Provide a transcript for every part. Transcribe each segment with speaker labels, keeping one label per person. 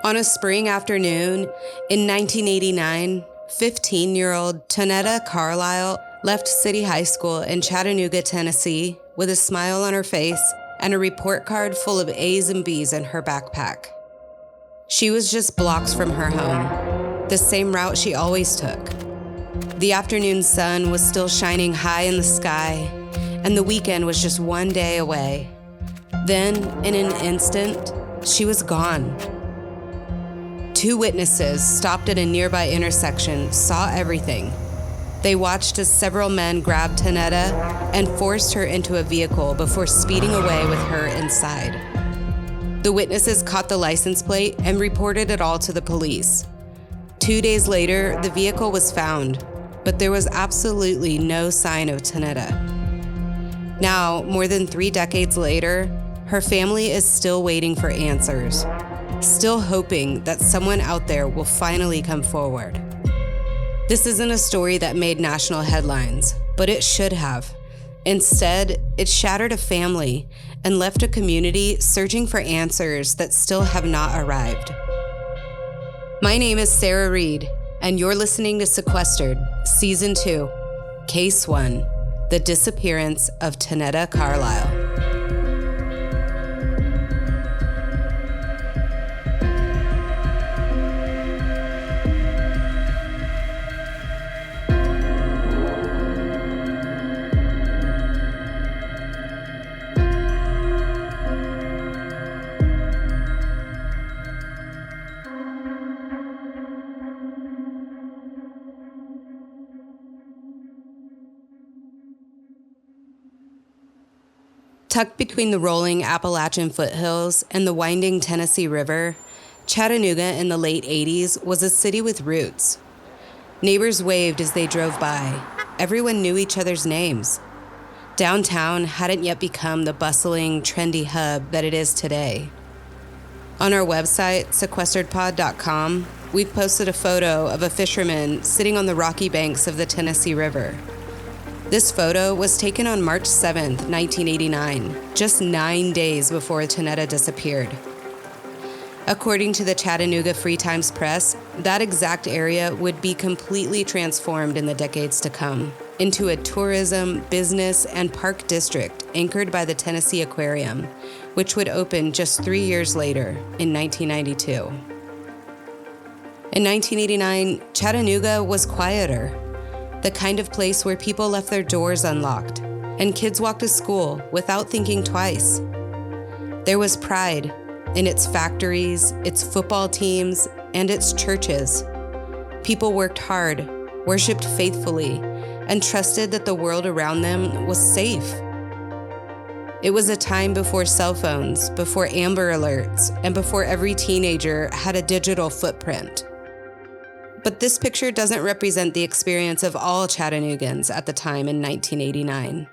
Speaker 1: On a spring afternoon in 1989, 15-year-old Tonetta Carlisle left City High School in Chattanooga, Tennessee, with a smile on her face and a report card full of A's and B's in her backpack. She was just blocks from her home, the same route she always took. The afternoon sun was still shining high in the sky, and the weekend was just one day away. Then, in an instant, she was gone. 2 witnesses stopped at a nearby intersection, saw everything. They watched as several men grabbed Tonetta and forced her into a vehicle before speeding away with her inside. The witnesses caught the license plate and reported it all to the police. 2 days later, the vehicle was found, but there was absolutely no sign of Tonetta. Now, more than 3 decades later, her family is still waiting for answers, still hoping that someone out there will finally come forward. This isn't a story that made national headlines, but it should have. Instead, it shattered a family and left a community searching for answers that still have not arrived. My name is Sarah Reed, and you're listening to Sequestered, Season 2, Case 1, The Disappearance of Tonetta Carlisle. Tucked between the rolling Appalachian foothills and the winding Tennessee River, Chattanooga in the late 80s was a city with roots. Neighbors waved as they drove by. Everyone knew each other's names. Downtown hadn't yet become the bustling, trendy hub that it is today. On our website, SEQUESTEREDPod.com, we've posted a photo of a fisherman sitting on the rocky banks of the Tennessee River. This photo was taken on March 7, 1989, just 9 days before Tonetta disappeared. According to the Chattanooga Free Times Press, that exact area would be completely transformed in the decades to come into a tourism, business, and park district anchored by the Tennessee Aquarium, which would open just 3 years later in 1992. In 1989, Chattanooga was quieter. The kind of place where people left their doors unlocked, and kids walked to school without thinking twice. There was pride in its factories, its football teams, and its churches. People worked hard, worshiped faithfully, and trusted that the world around them was safe. It was a time before cell phones, before Amber Alerts, and before every teenager had a digital footprint. But this picture doesn't represent the experience of all Chattanoogans at the time in 1989.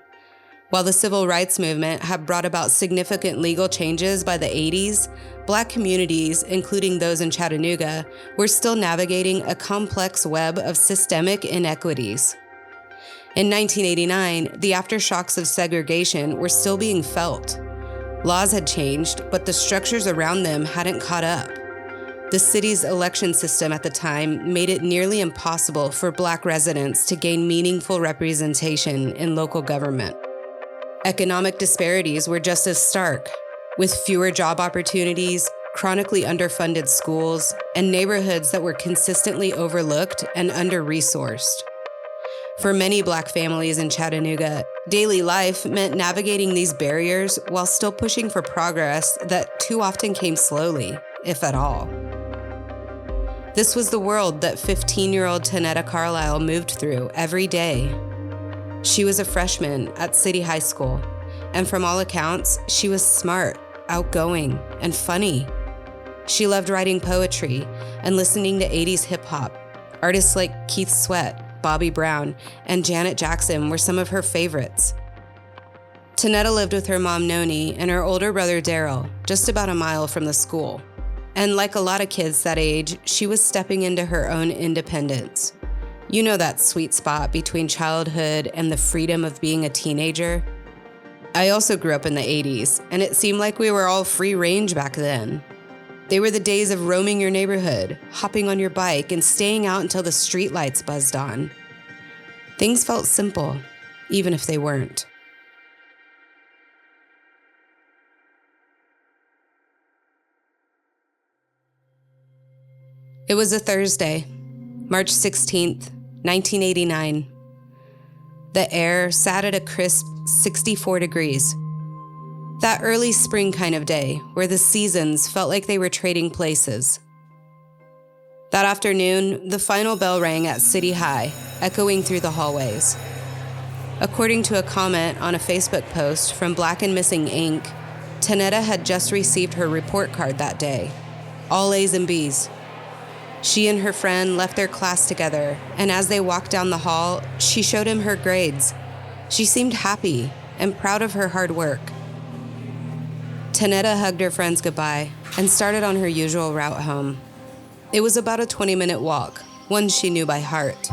Speaker 1: While the civil rights movement had brought about significant legal changes by the 80s, Black communities, including those in Chattanooga, were still navigating a complex web of systemic inequities. In 1989, the aftershocks of segregation were still being felt. Laws had changed, but the structures around them hadn't caught up. The city's election system at the time made it nearly impossible for Black residents to gain meaningful representation in local government. Economic disparities were just as stark, with fewer job opportunities, chronically underfunded schools, and neighborhoods that were consistently overlooked and under-resourced. For many Black families in Chattanooga, daily life meant navigating these barriers while still pushing for progress that too often came slowly, if at all. This was the world that 15-year-old Tonetta Carlisle moved through every day. She was a freshman at City High School, and from all accounts, she was smart, outgoing, and funny. She loved writing poetry and listening to 80s hip-hop. Artists like Keith Sweat, Bobby Brown, and Janet Jackson were some of her favorites. Tonetta lived with her mom, Noni, and her older brother, Daryl, just about a mile from the school. And like a lot of kids that age, she was stepping into her own independence. You know that sweet spot between childhood and the freedom of being a teenager? I also grew up in the 80s, and it seemed like we were all free range back then. They were the days of roaming your neighborhood, hopping on your bike, and staying out until the streetlights buzzed on. Things felt simple, even if they weren't. It was a Thursday, March 16th, 1989. The air sat at a crisp 64 degrees. That early spring kind of day where the seasons felt like they were trading places. That afternoon, the final bell rang at City High, echoing through the hallways. According to a comment on a Facebook post from Black and Missing Inc., Tonetta had just received her report card that day. All A's and B's. She and her friend left their class together, and as they walked down the hall, she showed him her grades. She seemed happy and proud of her hard work. Tonetta hugged her friends goodbye and started on her usual route home. It was about a 20-minute walk, one she knew by heart.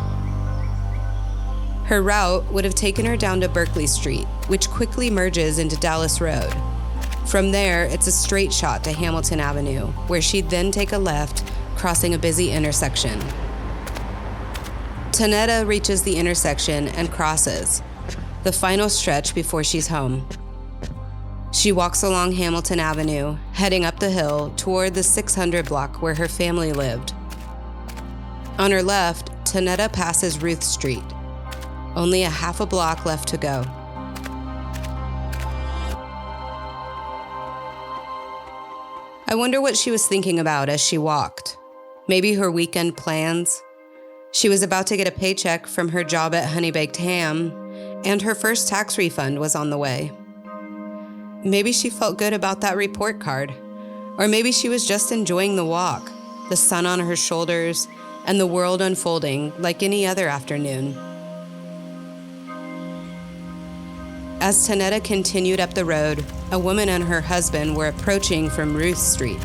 Speaker 1: Her route would have taken her down to Berkeley Street, which quickly merges into Dallas Road. From there, it's a straight shot to Hamilton Avenue, where she'd then take a left, crossing a busy intersection. Tonetta reaches the intersection and crosses, the final stretch before she's home. She walks along Hamilton Avenue, heading up the hill toward the 600 block where her family lived. On her left, Tonetta passes Ruth Street. Only a half a block left to go. I wonder what she was thinking about as she walked. Maybe her weekend plans. She was about to get a paycheck from her job at Honey Baked Ham, and her first tax refund was on the way. Maybe she felt good about that report card, or maybe she was just enjoying the walk, the sun on her shoulders, and the world unfolding like any other afternoon. As Tonetta continued up the road, a woman and her husband were approaching from Ruth Street.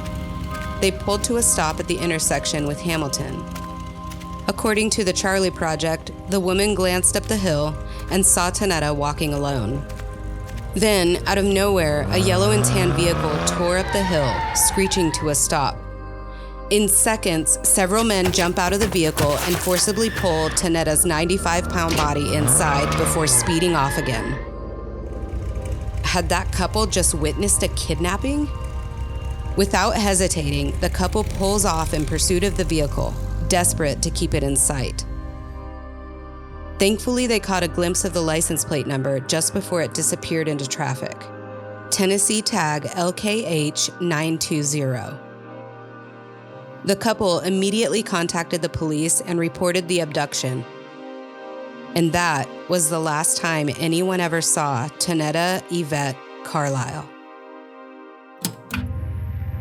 Speaker 1: They pulled to a stop at the intersection with Hamilton. According to the Charlie Project, the woman glanced up the hill and saw Tonetta walking alone. Then, out of nowhere, a yellow and tan vehicle tore up the hill, screeching to a stop. In seconds, several men jump out of the vehicle and forcibly pull Tonetta's 95-pound body inside before speeding off again. Had that couple just witnessed a kidnapping? Without hesitating, the couple pulls off in pursuit of the vehicle, desperate to keep it in sight. Thankfully, they caught a glimpse of the license plate number just before it disappeared into traffic. Tennessee tag LKH920. The couple immediately contacted the police and reported the abduction. And that was the last time anyone ever saw Tonetta Yvette Carlisle.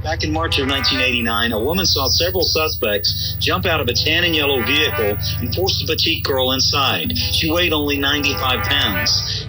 Speaker 2: Back in March of 1989, a woman saw several suspects jump out of a tan and yellow vehicle and force the petite girl inside. She weighed only 95 pounds.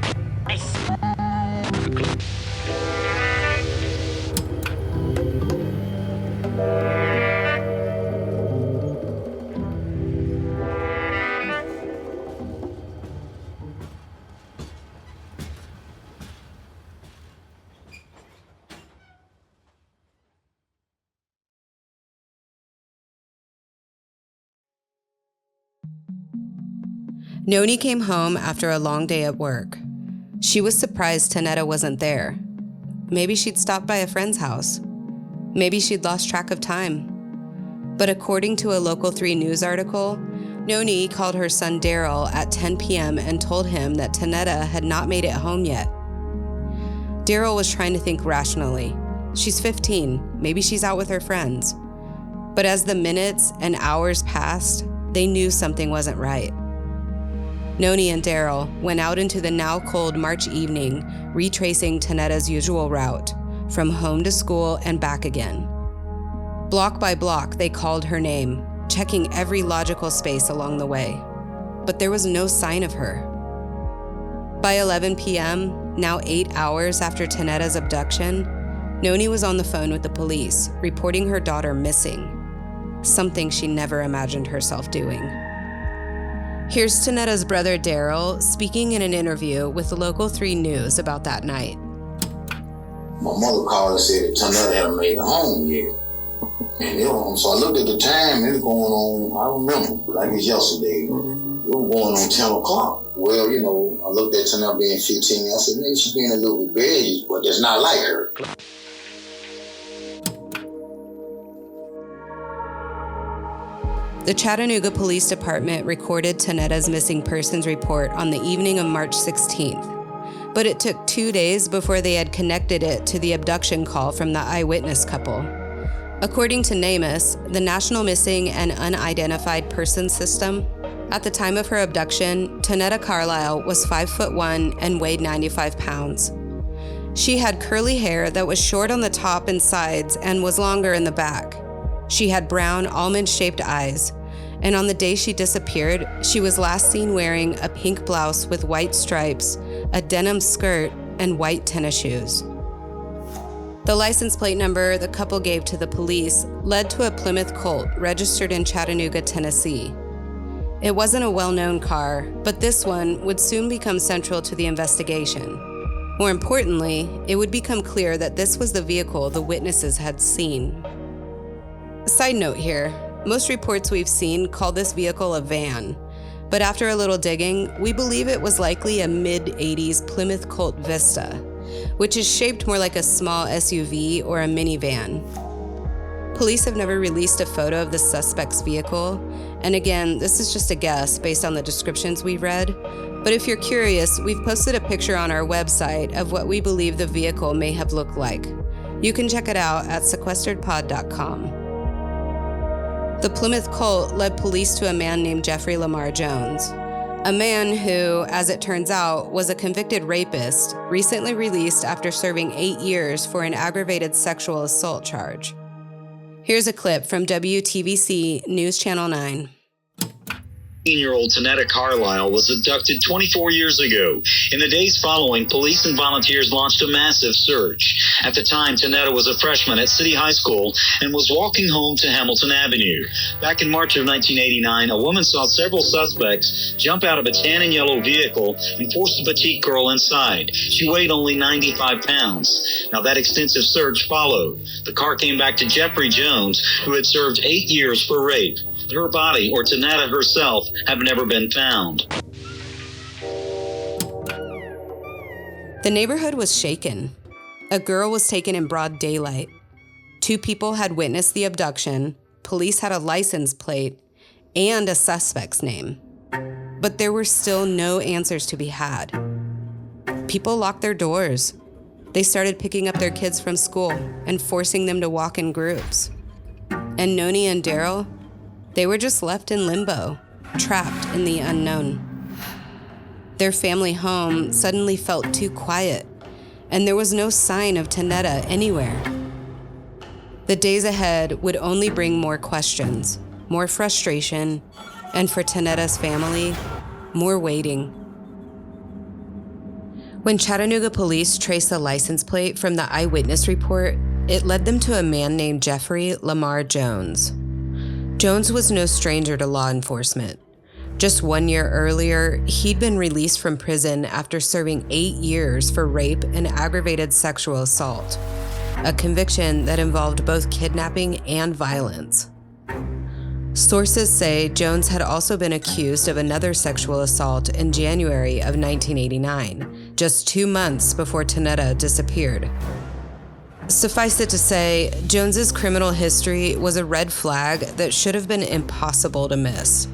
Speaker 1: Noni came home after a long day at work. She was surprised Tonetta wasn't there. Maybe she'd stopped by a friend's house. Maybe she'd lost track of time. But according to a Local 3 news article, Noni called her son Daryl at 10 p.m. and told him that Tonetta had not made it home yet. Daryl was trying to think rationally. She's 15, maybe she's out with her friends. But as the minutes and hours passed, they knew something wasn't right. Noni and Daryl went out into the now cold March evening, retracing Tonetta's usual route, from home to school and back again. Block by block, they called her name, checking every logical space along the way. But there was no sign of her. By 11 p.m., now 8 hours after Tonetta's abduction, Noni was on the phone with the police, reporting her daughter missing, something she never imagined herself doing. Here's Tonetta's brother Daryl speaking in an interview with Local 3 News about that night.
Speaker 3: My mother called and said that Tonetta hadn't made it home yet. And so I looked at the time, it was going on, I remember, like it's yesterday. It was going on 10 o'clock. Well, I looked at Tonetta being 15, I said, maybe she's being a little rebellious, but that's not like her.
Speaker 1: The Chattanooga Police Department recorded Tonetta's missing persons report on the evening of March 16th, but it took 2 days before they had connected it to the abduction call from the eyewitness couple. According to NamUs, the National Missing and Unidentified Persons System, at the time of her abduction, Tonetta Carlisle was 5'1" and weighed 95 pounds. She had curly hair that was short on the top and sides and was longer in the back. She had brown, almond-shaped eyes, and on the day she disappeared, she was last seen wearing a pink blouse with white stripes, a denim skirt, and white tennis shoes. The license plate number the couple gave to the police led to a Plymouth Colt registered in Chattanooga, Tennessee. It wasn't a well-known car, but this one would soon become central to the investigation. More importantly, it would become clear that this was the vehicle the witnesses had seen. A side note here, most reports we've seen call this vehicle a van, but after a little digging, we believe it was likely a mid-'80s Plymouth Colt Vista, which is shaped more like a small SUV or a minivan. Police have never released a photo of the suspect's vehicle, and again, this is just a guess based on the descriptions we've read, but if you're curious, we've posted a picture on our website of what we believe the vehicle may have looked like. You can check it out at SEQUESTERED.com. The Plymouth Colt led police to a man named Jeffrey Lamar Jones, a man who, as it turns out, was a convicted rapist, recently released after serving 8 years for an aggravated sexual assault charge. Here's a clip from WTVC News Channel 9.
Speaker 2: 18-year-old Tonetta Carlisle was abducted 24 years ago. In the days following, police and volunteers launched a massive search. At the time, Tonetta was a freshman at City High School and was walking home to Hamilton Avenue. Back in March of 1989, a woman saw several suspects jump out of a tan and yellow vehicle and force a petite girl inside. She weighed only 95 pounds. Now, that extensive search followed. The car came back to Jeffrey Jones, who had served 8 years for rape. Her body, or Tonetta herself, have never been found.
Speaker 1: The neighborhood was shaken. A girl was taken in broad daylight. 2 people had witnessed the abduction, police had a license plate, and a suspect's name. But there were still no answers to be had. People locked their doors. They started picking up their kids from school and forcing them to walk in groups. And Noni and Daryl, they were just left in limbo, trapped in the unknown. Their family home suddenly felt too quiet, and there was no sign of Tonetta anywhere. The days ahead would only bring more questions, more frustration, and for Tonetta's family, more waiting. When Chattanooga police traced the license plate from the eyewitness report, it led them to a man named Jeffrey Lamar Jones. Jones was no stranger to law enforcement. Just 1 year earlier, he'd been released from prison after serving 8 years for rape and aggravated sexual assault, a conviction that involved both kidnapping and violence. Sources say Jones had also been accused of another sexual assault in January of 1989, just 2 months before Tonetta disappeared. Suffice it to say, Jones's criminal history was a red flag that should have been impossible to miss.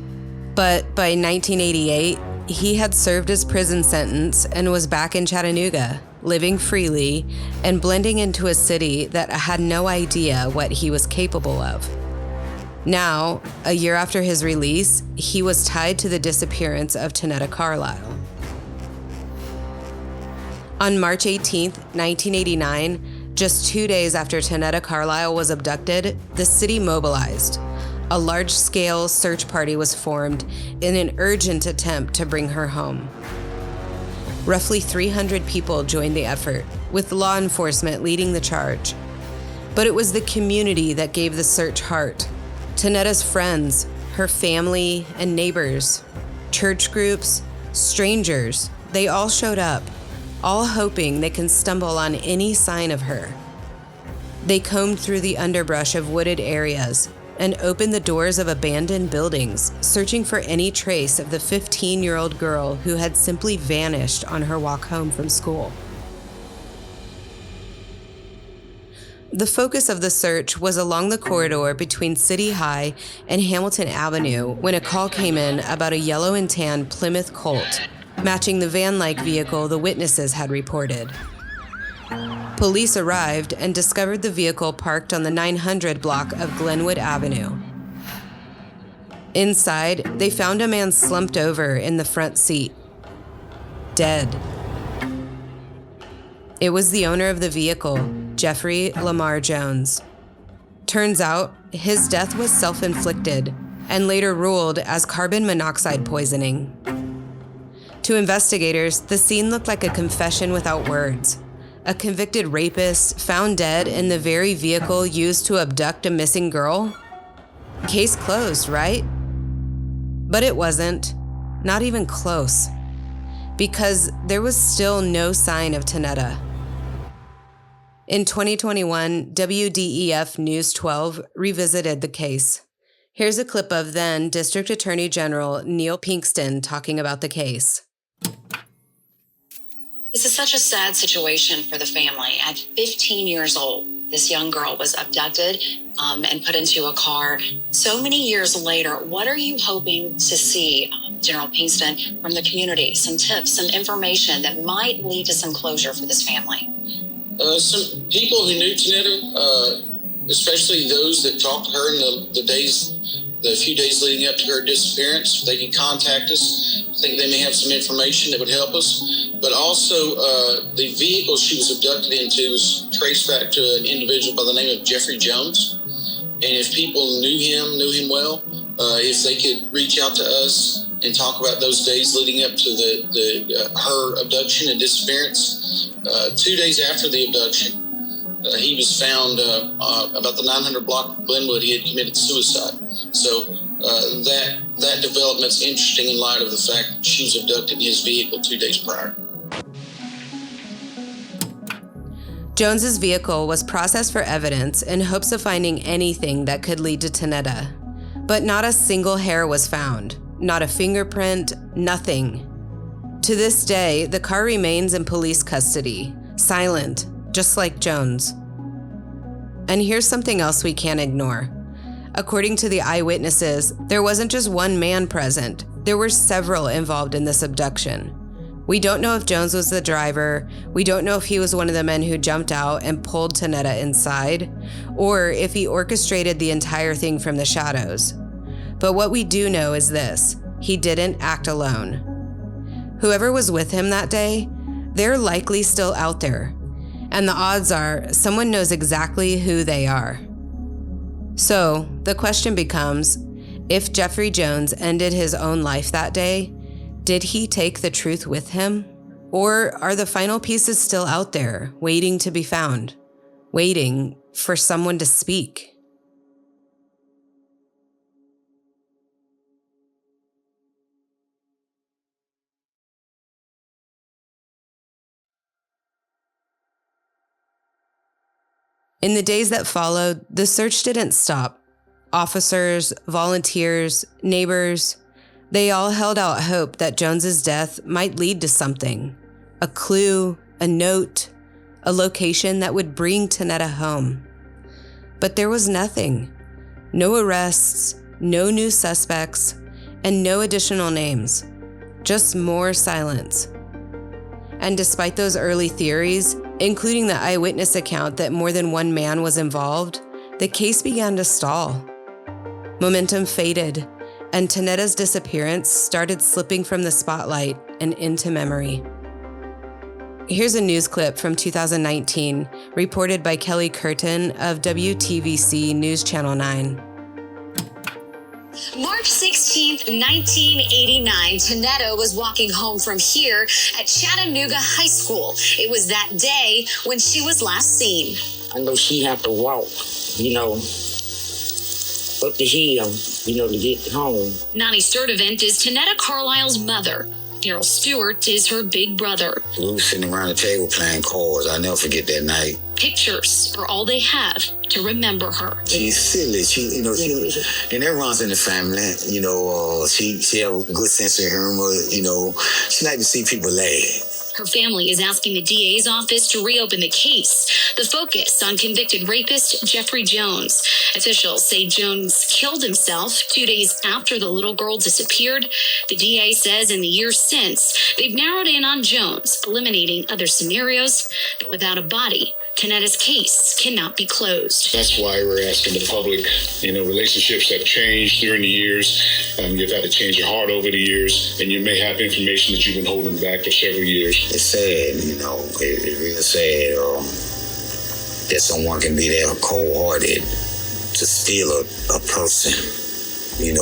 Speaker 1: But by 1988, he had served his prison sentence and was back in Chattanooga, living freely and blending into a city that had no idea what he was capable of. Now, a year after his release, he was tied to the disappearance of Tonetta Carlisle. On March 18, 1989, just 2 days after Tonetta Carlisle was abducted, the city mobilized. A large-scale search party was formed in an urgent attempt to bring her home. Roughly 300 people joined the effort, with law enforcement leading the charge. But it was the community that gave the search heart. Tonetta's friends, her family, and neighbors. Church groups, strangers, they all showed up, all hoping they can stumble on any sign of her. They combed through the underbrush of wooded areas and opened the doors of abandoned buildings, searching for any trace of the 15-year-old girl who had simply vanished on her walk home from school. The focus of the search was along the corridor between City High and Hamilton Avenue when a call came in about a yellow and tan Plymouth Colt, matching the van-like vehicle the witnesses had reported. Police arrived and discovered the vehicle parked on the 900 block of Glenwood Avenue. Inside, they found a man slumped over in the front seat, dead. It was the owner of the vehicle, Jeffrey Lamar Jones. Turns out, his death was self-inflicted and later ruled as carbon monoxide poisoning. To investigators, the scene looked like a confession without words. A convicted rapist found dead in the very vehicle used to abduct a missing girl? Case closed, right? But it wasn't, not even close, because there was still no sign of Tonetta. In 2021, WDEF News 12 revisited the case. Here's a clip of then District Attorney General Neil Pinkston talking about the case.
Speaker 4: This is such a sad situation for the family. At 15 years old, this young girl was abducted and put into a car. So many years later, what are you hoping to see, General Pinkston, from the community? Some tips, some information that might lead to some closure for this family?
Speaker 5: Some people who knew Tonetta, especially those that talked to her in the few days leading up to her disappearance, they can contact us. I think they may have some information that would help us. But also, the vehicle she was abducted into was traced back to an individual by the name of Jeffrey Jones. And if people knew him well, if they could reach out to us and talk about those days leading up to her abduction and disappearance. 2 days after the abduction, he was found about the 900 block of Glenwood. He had committed suicide. So that development's interesting in light of the fact that she was abducted in his vehicle 2 days prior.
Speaker 1: Jones's vehicle was processed for evidence in hopes of finding anything that could lead to Tonetta, but not a single hair was found, not a fingerprint, nothing. To this day, the car remains in police custody, silent, just like Jones. And here's something else we can't ignore. According to the eyewitnesses, there wasn't just one man present, there were several involved in this abduction. We don't know if Jones was the driver, we don't know if he was one of the men who jumped out and pulled Tonetta inside, or if he orchestrated the entire thing from the shadows. But what we do know is this: he didn't act alone. Whoever was with him that day, they're likely still out there, and the odds are someone knows exactly who they are. So the question becomes, if Jeffrey Jones ended his own life that day, did he take the truth with him? Or are the final pieces still out there, waiting to be found, waiting for someone to speak? In the days that followed, the search didn't stop. Officers, volunteers, neighbors, they all held out hope that Jones's death might lead to something, a clue, a note, a location that would bring Tonetta home. But there was nothing. No arrests, no new suspects, and no additional names. Just more silence. And despite those early theories, including the eyewitness account that more than one man was involved, the case began to stall. Momentum faded, and Tonetta's disappearance started slipping from the spotlight and into memory. Here's a news clip from 2019, reported by Kelly Curtin of WTVC News Channel 9.
Speaker 4: March 16th, 1989, Tonetta was walking home from here at Chattanooga High School. It was that day when she was last seen.
Speaker 6: I know she had to walk, up the hill, to get home.
Speaker 4: Nani Sturdivant is Tonetta Carlisle's mother. Daryl Stewart is her big brother.
Speaker 3: We were sitting around the table playing cards. I'll never forget that night.
Speaker 4: Pictures are all they have to remember her.
Speaker 3: She's silly. She and that runs in the family. She have a good sense of humor. She like to see people laugh.
Speaker 4: Her family is asking the DA's office to reopen the case. The focus on convicted rapist Jeffrey Jones. Officials say Jones killed himself 2 days after the little girl disappeared. The DA says in the years since, they've narrowed in on Jones, eliminating other scenarios, but without a body, Tonetta's case cannot be closed.
Speaker 7: That's why we're asking the public. Relationships have changed during the years. You've had to change your heart over the years, and you may have information that you've been holding back for several years.
Speaker 3: It's sad, it's real sad that someone can be that cold-hearted to steal a person,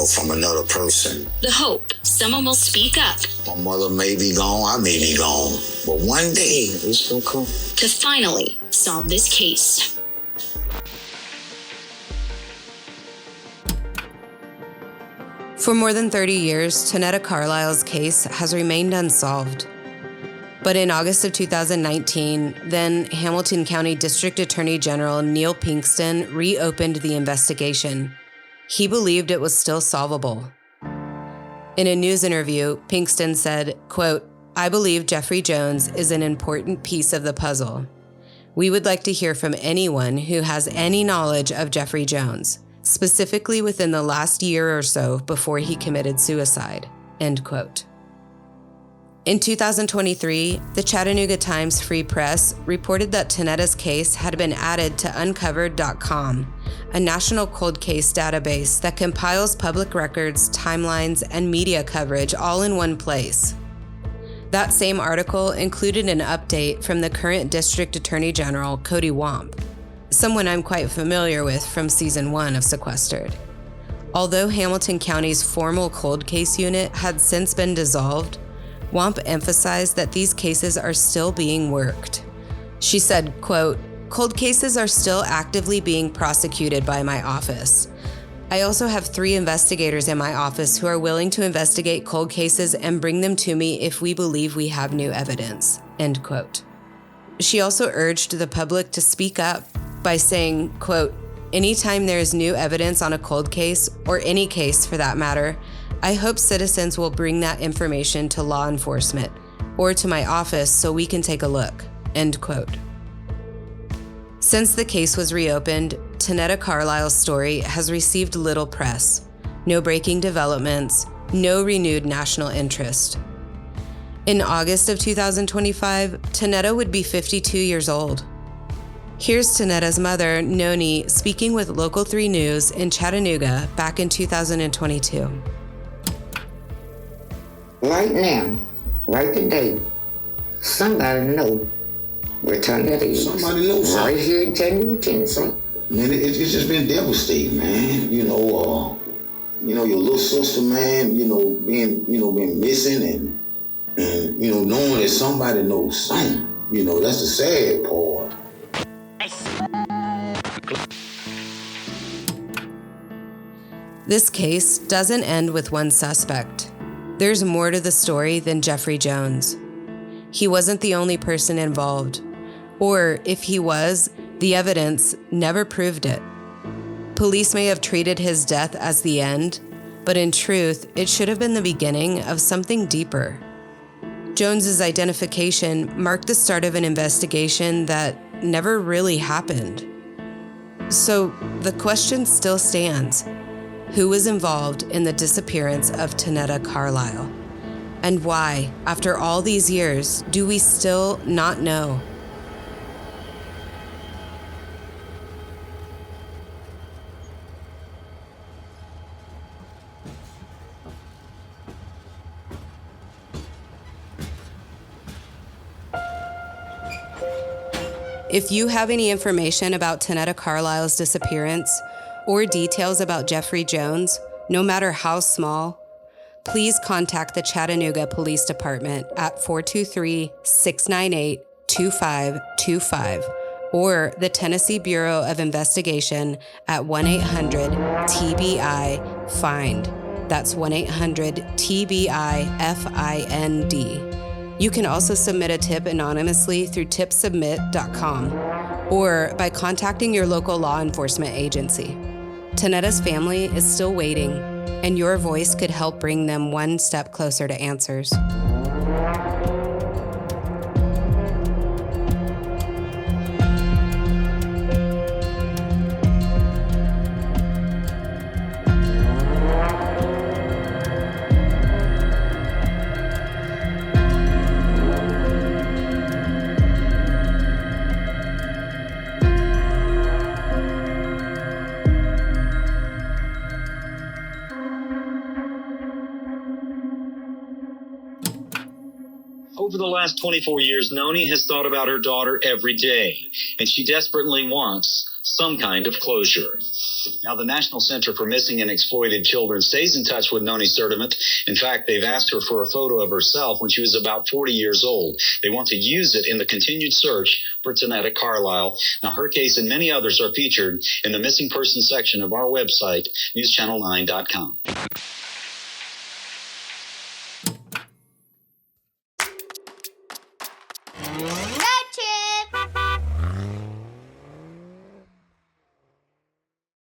Speaker 3: from another person.
Speaker 4: The hope someone will speak up.
Speaker 3: My mother may be gone, I may be gone, but one day it's gonna come.
Speaker 4: To finally solve this case.
Speaker 1: For more than 30 years, Tonetta Carlisle's case has remained unsolved. But in August of 2019, then Hamilton County District Attorney General Neil Pinkston reopened the investigation. He believed it was still solvable. In a news interview, Pinkston said, quote, "I believe Jeffrey Jones is an important piece of the puzzle. We would like to hear from anyone who has any knowledge of Jeffrey Jones, specifically within the last year or so before he committed suicide," end quote. In 2023, the Chattanooga Times Free Press reported that Tonetta's case had been added to uncovered.com, a national cold case database that compiles public records, timelines, and media coverage all in one place. That same article included an update from the current District Attorney General, Cody Wamp, someone I'm quite familiar with from Season 1 of Sequestered. Although Hamilton County's formal cold case unit had since been dissolved, Wamp emphasized that these cases are still being worked. She said, quote, "Cold cases are still actively being prosecuted by my office. I also have 3 investigators in my office who are willing to investigate cold cases and bring them to me if we believe we have new evidence," end quote. She also urged the public to speak up by saying, quote, "Anytime there is new evidence on a cold case, or any case for that matter, I hope citizens will bring that information to law enforcement or to my office so we can take a look," end quote. Since the case was reopened, Tonetta Carlisle's story has received little press, no breaking developments, no renewed national interest. In August of 2025, Tonetta would be 52 years old. Here's Tonetta's mother, Noni, speaking with Local 3 News in Chattanooga back in 2022.
Speaker 6: Right now, right today, somebody know where Tonetta is.
Speaker 3: Somebody knows something.
Speaker 6: Right here in Chattanooga, Tennessee.
Speaker 3: Man, it's just been devastating, man. Your little sister, man, being missing and knowing that somebody knows something. That's the sad part.
Speaker 1: This case doesn't end with one suspect. There's more to the story than Jeffrey Jones. He wasn't the only person involved, or if he was, the evidence never proved it. Police may have treated his death as the end, but in truth, it should have been the beginning of something deeper. Jones's identification marked the start of an investigation that never really happened. So the question still stands. Who was involved in the disappearance of Tonetta Carlisle? And why, after all these years, do we still not know? If you have any information about Tonetta Carlisle's disappearance or details about Jeffrey Jones, no matter how small, please contact the Chattanooga Police Department at 423-698-2525 or the Tennessee Bureau of Investigation at 1-800-TBI-FIND. That's 1-800-TBI-FIND. You can also submit a tip anonymously through tipsubmit.com or by contacting your local law enforcement agency. Tonetta's family is still waiting, and your voice could help bring them one step closer to answers.
Speaker 2: Over the last 24 years, Noni has thought about her daughter every day, and she desperately wants some kind of closure. Now, the National Center for Missing and Exploited Children stays in touch with Noni Sturdivant. In fact, they've asked her for a photo of herself when she was about 40 years old. They want to use it in the continued search for Tonetta Carlisle. Now, her case and many others are featured in the missing persons section of our website, newschannel9.com.